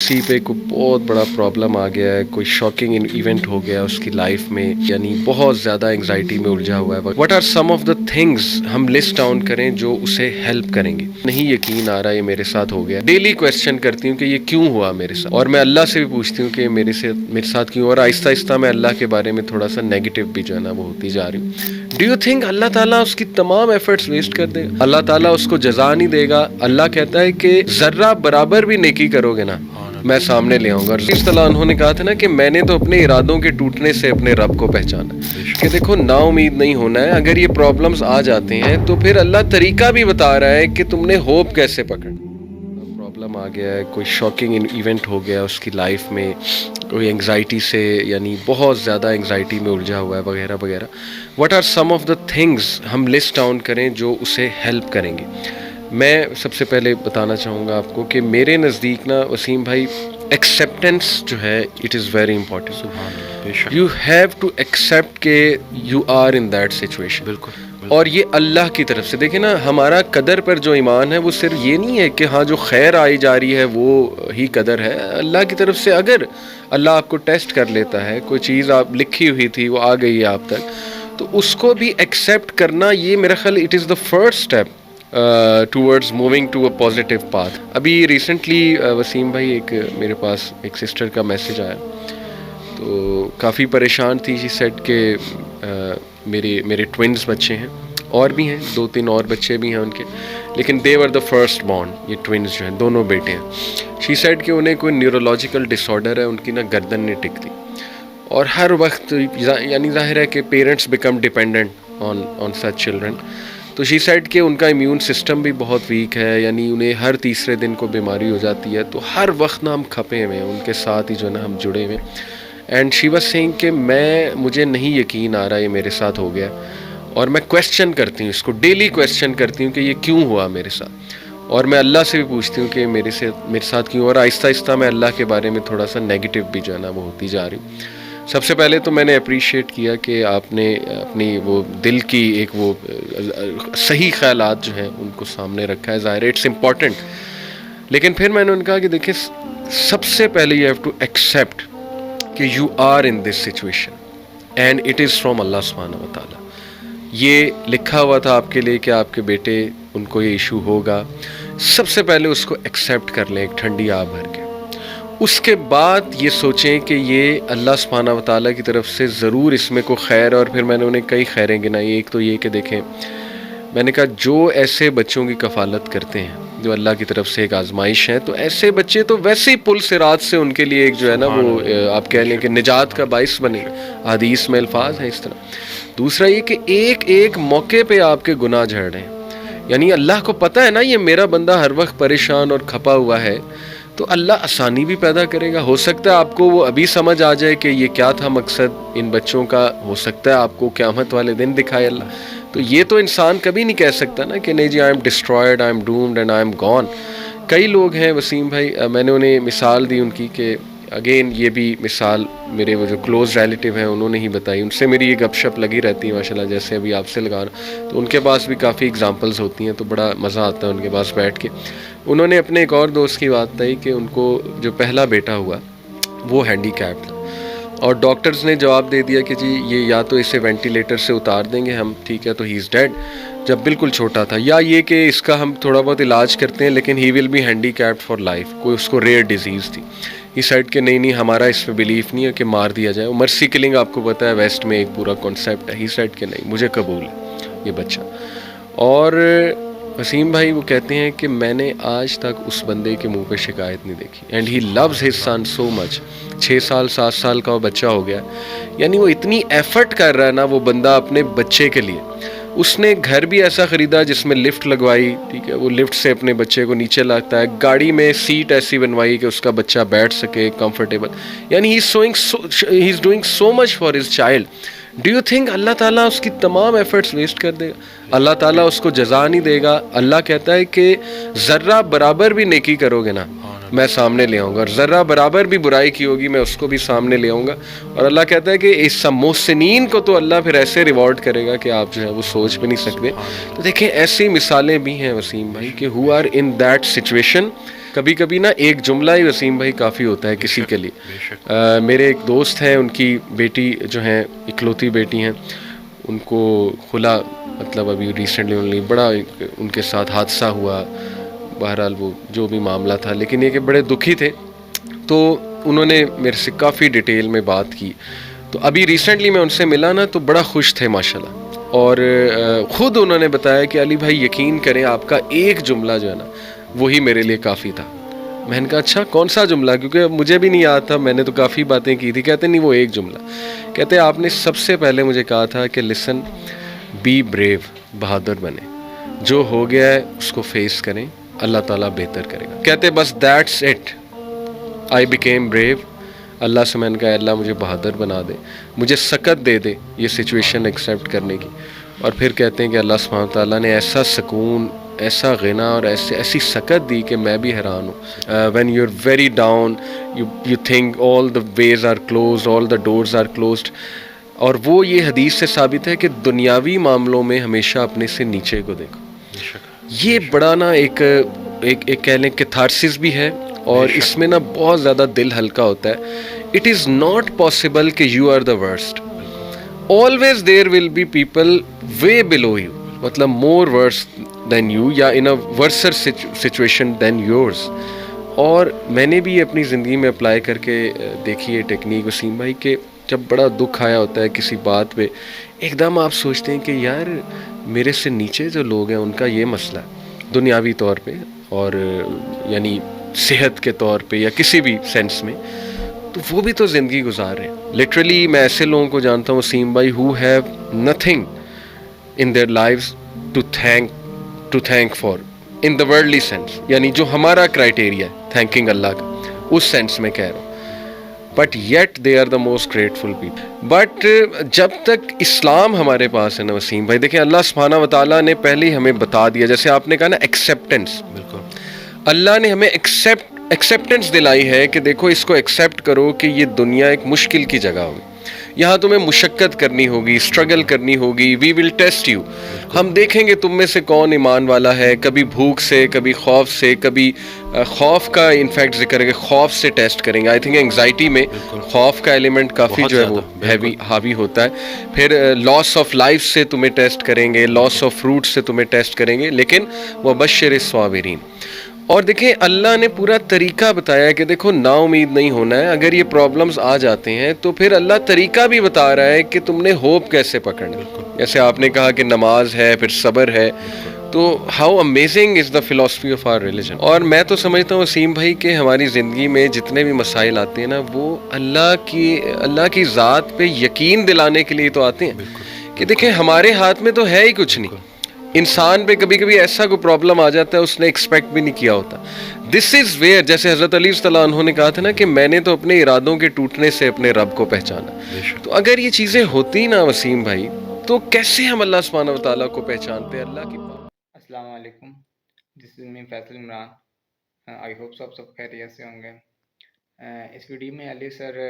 کسی پہ کوئی بہت بڑا پرابلم آ گیا ہے، کوئی شاکنگ ایونٹ ہو گیا اس کی لائف میں، یعنی بہت زیادہ انگزائٹی میں الجھا ہوا ہے. What are some of the things ہم لسٹ ڈاؤن کریں جو اسے ہیلپ کریں گے. نہیں یقین آ رہا یہ میرے ساتھ ہو گیا. ڈیلی کویسچن کرتی ہوں کہ یہ کیوں ہوا میرے ساتھ، اور میں اللہ سے بھی پوچھتی ہوں کہ میرے ساتھ کیوں. اور آہستہ آہستہ میں اللہ کے بارے میں تھوڑا سا نیگیٹو بھی جو ہے نا وہ ہوتی جا رہی ہوں. ڈو یو تھنک اللہ تعالیٰ اس کی تمام ایفرٹس ویسٹ کر دے گا؟ اللہ تعالیٰ اس کو جزا نہیں دے گا. اللہ کہتا ہے کہ ذرہ برابر بھی نیکی کرو گے نا میں سامنے لے آؤں گا. رسول صلی اللہ عنہ نے کہا تھا نا کہ میں نے تو اپنے ارادوں کے ٹوٹنے سے اپنے رب کو پہچانا کہ دیکھو نا امید نہیں ہونا ہے. اگر یہ پرابلمز آ جاتے ہیں تو پھر اللہ طریقہ بھی بتا رہا ہے کہ تم نے ہوپ کیسے پکڑنا. پرابلم آ گیا ہے، کوئی شاکنگ ایونٹ ہو گیا اس کی لائف میں، کوئی انگزائٹی سے، یعنی بہت زیادہ انگزائٹی میں الجھا ہوا ہے وغیرہ وغیرہ. What are some of the things ہم لسٹ ڈاؤن کریں جو اسے ہیلپ کریں گے. میں سب سے پہلے بتانا چاہوں گا آپ کو کہ میرے نزدیک نا وسیم بھائی ایکسیپٹنس جو ہے it is very important. You have to accept کہ you are in that situation. بالکل. اور یہ اللہ کی طرف سے دیکھیں نا، ہمارا قدر پر جو ایمان ہے وہ صرف یہ نہیں ہے کہ ہاں جو خیر آئی جا رہی ہے وہ ہی قدر ہے. اللہ کی طرف سے اگر اللہ آپ کو ٹیسٹ کر لیتا ہے، کوئی چیز آپ لکھی ہوئی تھی وہ آ گئی ہے آپ تک، تو اس کو بھی ایکسیپٹ کرنا، یہ میرا خیال it is the first step towards moving to a positive path. ابھی ریسنٹلی وسیم بھائی ایک میرے پاس ایک سسٹر کا میسج آیا، تو کافی پریشان تھی. شی سیڈ کہ میرے ٹوئنز بچے ہیں، اور بھی ہیں 2-3 اور بچے بھی ہیں ان کے، لیکن دے ور دا فرسٹ بورن. یہ ٹوئنز جو ہیں دونوں بیٹے ہیں. شی سیڈ کہ انہیں کوئی نیورولوجیکل ڈس آرڈر ہے، ان کی نا گردن نہیں ٹکتی، اور ہر وقت یعنی ظاہر ہے کہ parents become dependent on such children. تو شی سیڈ کہ ان کا امیون سسٹم بھی بہت ویک ہے، یعنی انہیں ہر تیسرے دن کو بیماری ہو جاتی ہے. تو ہر وقت نا ہم کھپے ہوئے ہیں ان کے ساتھ ہی جو ہے نا ہم جڑے ہوئے ہیں. اینڈ شی واز سیئنگ کہ مجھے نہیں یقین آ رہا یہ میرے ساتھ ہو گیا، اور میں کویسچن کرتی ہوں اس کو، ڈیلی کویسچن کرتی ہوں کہ یہ کیوں ہوا میرے ساتھ. اور میں اللہ سے بھی پوچھتی ہوں کہ میرے ساتھ کیوں. اور آہستہ آہستہ میں اللہ کے بارے میں تھوڑا سا نیگیٹو بھی جو ہے نا وہ ہوتی جا رہی ہوں. سب سے پہلے تو میں نے اپریشیٹ کیا کہ آپ نے اپنی وہ دل کی ایک وہ صحیح خیالات جو ہیں ان کو سامنے رکھا ہے. ظاہر اٹس امپورٹنٹ. لیکن پھر میں نے ان کہا کہ دیکھیں سب سے پہلے یو ہیو ٹو ایکسیپٹ کہ you are in this situation and it is from Allah سبحانہ و تعالیٰ. یہ لکھا ہوا تھا آپ کے لیے کہ آپ کے بیٹے ان کو یہ ایشو ہوگا. سب سے پہلے اس کو ایکسیپٹ کر لیں ایک ٹھنڈی آب بھر کے. اس کے بعد یہ سوچیں کہ یہ اللہ سبحانہ و تعالیٰ کی طرف سے ضرور اس میں کوئی خیر. اور پھر میں نے انہیں کئی خیریں گنائی. ایک تو یہ کہ دیکھیں، میں نے کہا جو ایسے بچوں کی کفالت کرتے ہیں جو اللہ کی طرف سے ایک آزمائش ہے، تو ایسے بچے تو ویسے ہی پل صراط سے ان کے لیے ایک جو ہے نا وہ آپ کہہ لیں کہ نجات کا باعث بنے. حدیث میں الفاظ ہیں اس طرح. دوسرا یہ کہ ایک ایک موقع پہ آپ کے گناہ جھڑ رہے ہیں، یعنی اللہ کو پتہ ہے نا یہ میرا بندہ ہر وقت پریشان اور کھپا ہوا ہے، تو اللہ آسانی بھی پیدا کرے گا. ہو سکتا ہے آپ کو وہ ابھی سمجھ آ جائے کہ یہ کیا تھا مقصد ان بچوں کا. ہو سکتا ہے آپ کو قیامت والے دن دکھائے اللہ. تو یہ تو انسان کبھی نہیں کہہ سکتا نا کہ نہیں جی I am destroyed, I am doomed and I am gone. کئی لوگ ہیں وسیم بھائی، میں نے انہیں مثال دی ان کی کہ اگین یہ بھی مثال میرے وہ جو کلوز ریلیٹیو ہیں انہوں نے ہی بتائی. ان سے میری یہ گپ شپ لگی رہتی ہے ماشاء اللہ، جیسے ابھی آپ سے لگا رہا. تو ان کے پاس بھی کافی اگزامپلز ہوتی ہیں، تو بڑا مزہ آتا ہے ان کے پاس بیٹھ کے. انہوں نے اپنے ایک اور دوست کی بات بتائی کہ ان کو جو پہلا بیٹا ہوا وہ ہینڈی کیپ تھا، اور ڈاکٹرز نے جواب دے دیا کہ جی یہ یا تو اسے وینٹیلیٹر سے اتار دیں گے ہم، ٹھیک ہے، تو ہی از ڈیڈ جب بالکل چھوٹا تھا، یا یہ کہ اس کا ہم تھوڑا بہت علاج کرتے ہیں لیکن he will be handicapped for life. کوئی اس کو ریئر ڈیزیز تھی. ہی سیڈ کہ نہیں ہمارا اس پہ بلیف نہیں ہے کہ مار دیا جائے. مرسی کلنگ آپ کو پتہ ہے ویسٹ میں ایک پورا کانسیپٹ ہے. ہی سیڈ کہ نہیں مجھے قبول ہے یہ بچہ. اور وسیم بھائی وہ کہتے ہیں کہ میں نے آج تک اس بندے کے منہ پہ شکایت نہیں دیکھی. And he loves his son so much. 6 سال 7 سال کا وہ بچہ ہو گیا، یعنی وہ اتنی ایفرٹ کر رہا ہے نا وہ بندہ اپنے بچے کے لیے. اس نے گھر بھی ایسا خریدا جس میں لفٹ لگوائی، ٹھیک ہے، وہ لفٹ سے اپنے بچے کو نیچے لاتا ہے. گاڑی میں سیٹ ایسی بنوائی کہ اس کا بچہ بیٹھ سکے کمفرٹیبل. یعنی he is doing so much for his child. Do you think Allah تعالیٰ اس کی تمام ایفرٹس ویسٹ کر دے گا؟ اللہ تعالیٰ اس کو جزا نہیں دے گا. اللہ کہتا ہے کہ ذرہ برابر بھی نیکی کرو گے نا میں سامنے لے آؤں گا، اور ذرہ برابر بھی برائی کی ہوگی میں اس کو بھی سامنے لے آؤں گا. اور اللہ کہتا ہے کہ اس محسنین کو تو اللہ پھر ایسے ریوارڈ کرے گا کہ آپ جو ہے وہ سوچ بھی نہیں سکتے. تو دیکھیں ایسی مثالیں بھی ہیں وسیم بھائی کہ who are in that situation. کبھی کبھی نا ایک جملہ ہی وسیم بھائی کافی ہوتا ہے کسی کے لیے. میرے ایک دوست ہیں, ان کی بیٹی جو ہیں, اکلوتی بیٹی ہیں, ان کو کھلا مطلب ابھی ریسنٹلی بڑا ان کے ساتھ حادثہ ہوا. بہرحال وہ جو بھی معاملہ تھا, لیکن یہ کہ بڑے دکھی تھے. تو انہوں نے میرے سے کافی ڈیٹیل میں بات کی. تو ابھی ریسنٹلی میں ان سے ملا نا, تو بڑا خوش تھے ماشاءاللہ. اور خود انہوں نے بتایا کہ علی بھائی یقین کریں, آپ کا ایک جملہ جو ہے نا وہی میرے لیے کافی تھا. میں نے کہا اچھا کون سا جملہ, کیونکہ مجھے بھی نہیں یاد تھا, میں نے تو کافی باتیں کی تھی. کہتے نہیں وہ ایک جملہ, کہتے آپ نے سب سے پہلے مجھے کہا تھا کہ لسن, بی بریو, بہادر بنے, جو ہو گیا ہے اس کو فیس کریں, اللہ تعالیٰ بہتر کرے گا. کہتے بس that's it, I became brave. Allah سے میں نے کہا اللہ مجھے بہادر بنا دے, مجھے سکت دے دے یہ سچویشن ایکسیپٹ کرنے کی. اور پھر کہتے ہیں کہ اللہ سبحانہ تعالیٰ نے ایسا سکون, ایسا غنا اور ایسی سکت دی کہ میں بھی حیران ہوں. When you are very down, you think all the ways are closed, all the doors are closed. اور وہ یہ حدیث سے ثابت ہے کہ دنیاوی معاملوں میں ہمیشہ اپنے سے نیچے کو دیکھو. یہ بڑا نا ایک کہہ لیں کیتھارسس بھی ہے, اور اس میں نا بہت زیادہ دل ہلکا ہوتا ہے. اٹ از ناٹ پاسبل کہ you are the worst, always there will be people way below you, مطلب more worse than you یا in a worse situation than yours. اور میں نے بھی اپنی زندگی میں اپلائی کر کے دیکھی ہے ٹیکنیک وسیم بھائی, کہ جب بڑا دکھ آیا ہوتا ہے کسی بات پہ, ایک دم آپ سوچتے ہیں کہ یار میرے سے نیچے جو لوگ ہیں ان کا یہ مسئلہ ہے دنیاوی طور پہ, اور یعنی صحت کے طور پہ یا کسی بھی سینس میں, تو وہ بھی تو زندگی گزار رہے ہیں. لٹرلی میں ایسے لوگوں کو جانتا ہوں وسیم بھائی who have nothing in their lives to thank for in the worldly sense, یعنی جو ہمارا کرائٹیریا ہے تھینکنگ اللہ کا, اس سینس میں کہہ رہا ہوں. But yet they are the most grateful people. But جب تک اسلام ہمارے پاس ہے نا وسیم بھائی, دیکھیں اللہ سبحانہ و تعالیٰ نے پہلے ہی ہمیں بتا دیا, جیسے آپ نے کہا نا ایکسیپٹنس, بالکل اللہ نے ہمیں ایکسیپٹنس دلائی ہے کہ دیکھو اس کو ایکسیپٹ کرو کہ یہ دنیا ایک مشکل کی جگہ ہوگی, یہاں تمہیں مشقت کرنی ہوگی, اسٹرگل کرنی ہوگی. وی ول ٹیسٹ یو, ہم دیکھیں گے تم میں سے کون ایمان والا ہے, کبھی بھوک سے, کبھی خوف سے, کبھی خوف کا انفیکٹ ذکر ہے کہ خوف سے ٹیسٹ کریں گے. آئی تھنک انگزائٹی میں خوف کا ایلیمنٹ کافی جو ہے وہ ہیوی حاوی ہوتا ہے. پھر لاس آف لائف سے تمہیں ٹیسٹ کریں گے, لاس آف فروٹ سے تمہیں ٹیسٹ کریں گے, لیکن وبشر الصابرین. اور دیکھیں اللہ نے پورا طریقہ بتایا کہ دیکھو نا امید نہیں ہونا ہے. اگر یہ پرابلمز آ جاتے ہیں تو پھر اللہ طریقہ بھی بتا رہا ہے کہ تم نے ہوپ کیسے پکڑنا. جیسے آپ نے کہا کہ نماز ہے, پھر صبر ہے, تو how amazing is the philosophy of our religion. اور میں تو سمجھتا ہوں وسیم بھائی کہ ہماری زندگی میں جتنے بھی مسائل آتے ہیں نا, وہ اللہ کی ذات پہ یقین دلانے کے لیے تو آتے ہیں کہ دیکھیں ہمارے ہاتھ میں تو ہے ہی کچھ نہیں. انسان پہ کبھی کبھی ایسا کوئی پرابلم آ جاتا ہے اس نے ایکسپیکٹ بھی نہیں کیا ہوتا. دس از ویئر, جیسے حضرت علی رضی اللہ عنہ نے کہا تھا نا کہ میں نے تو اپنے ارادوں کے ٹوٹنے سے اپنے رب کو پہچانا. تو اگر یہ چیزیں ہوتی نا وسیم بھائی, تو کیسے ہم اللہ سبحانہ و تعالیٰ کو پہچانتے. اللہ کی. السلام علیکم, دس از می فیصل عمران. آئی ہوپ سب خیریت سے ہوں گے. اس ویڈیو میں علی سر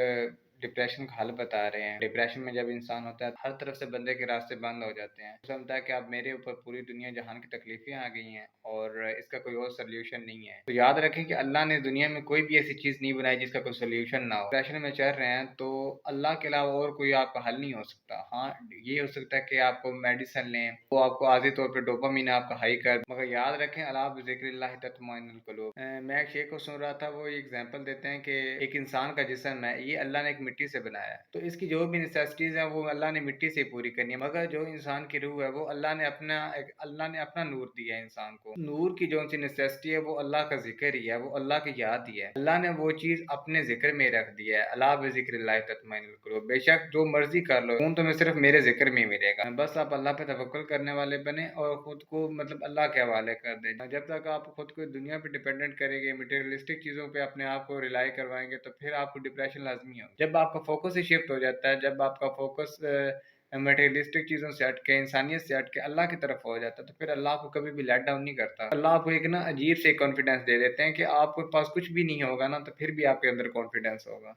ڈپریشن کا حل بتا رہے ہیں. ڈپریشن میں جب انسان ہوتا ہے ہر طرف سے بندے کے راستے بند ہو جاتے ہیں. سمجھتا ہے کہ اب میرے اوپر پوری دنیا جہان کی تکلیفیں آ گئی ہیں اور اس کا کوئی اور سلیوشن نہیں ہے. تو یاد رکھیں کہ اللہ نے دنیا میں کوئی بھی ایسی چیز نہیں بنائی جس کا کوئی سلیوشن نہ ہو. ڈپریشن میں چل رہے ہیں تو اللہ کے علاوہ اور کوئی آپ کا حل نہیں ہو سکتا. ہاں یہ ہو سکتا ہے کہ آپ کو میڈیسن لیں, وہ آپ کو عارضی طور پہ ڈوپامین آپ کا ہائی کر, مگر یاد رکھیں الا بذکر اللہ تطمئن القلوب. میں ایک شیخ کو سن رہا تھا, وہ ایگزامپل دیتے ہیں کہ ایک انسان کا جسم ہے, یہ اللہ نے ایک مٹی سے بنایا ہے, تو اس کی جو بھی نیسیسٹیز ہیں وہ اللہ نے مٹی سے پوری کرنی ہے. مگر جو انسان کی روح ہے وہ اللہ نے اپنا نور دیا ہے انسان کو. نور کی جو سی نیسیسٹی ہے وہ اللہ کا ذکر ہی ہے, وہ اللہ کی یاد ہی ہے. اللہ نے وہ چیز اپنے ذکر میں رکھ دی ہے. الا بذکر اللہ تطمئن القلوب. بے شک جو مرضی کر لو, تو میں صرف میرے ذکر میں ملے گا. بس آپ اللہ پہ توکل کرنے والے بنے اور خود کو مطلب اللہ کے حوالے کر دیں. جب تک آپ خود کو دنیا پہ ڈیپینڈنٹ کریں گے, مٹیریلسٹک چیزوں پہ اپنے آپ کو ریلائی کروائیں گے, تو پھر آپ کو ڈپریشن لازمی ہوگا. جب آپ کا فوکس ہی شفٹ ہو جاتا ہے, جب آپ کا فوکس میٹیریلسٹک چیزوں سے ہٹ کے, انسانیت سے ہٹ کے اللہ کی طرف ہو جاتا ہے, تو پھر اللہ آپ کو کبھی بھی لیٹ ڈاؤن نہیں کرتا. اللہ آپ کو ایک نا عجیب سے کانفیڈینس دے دیتے ہیں کہ آپ کے پاس کچھ بھی نہیں ہوگا نا, تو پھر بھی آپ کے اندر کانفیڈینس ہوگا.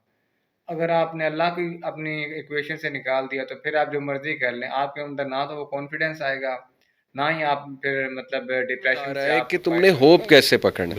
اگر آپ نے اللہ کی اپنی ایکویشن سے نکال دیا تو پھر آپ جو مرضی کر لیں, آپ کے اندر نہ تو وہ کانفیڈینس آئے گا, نہ ہی آپ پھر مطلب ڈپریشن سے کہ تم نے ہوپ کیسے پکڑنا.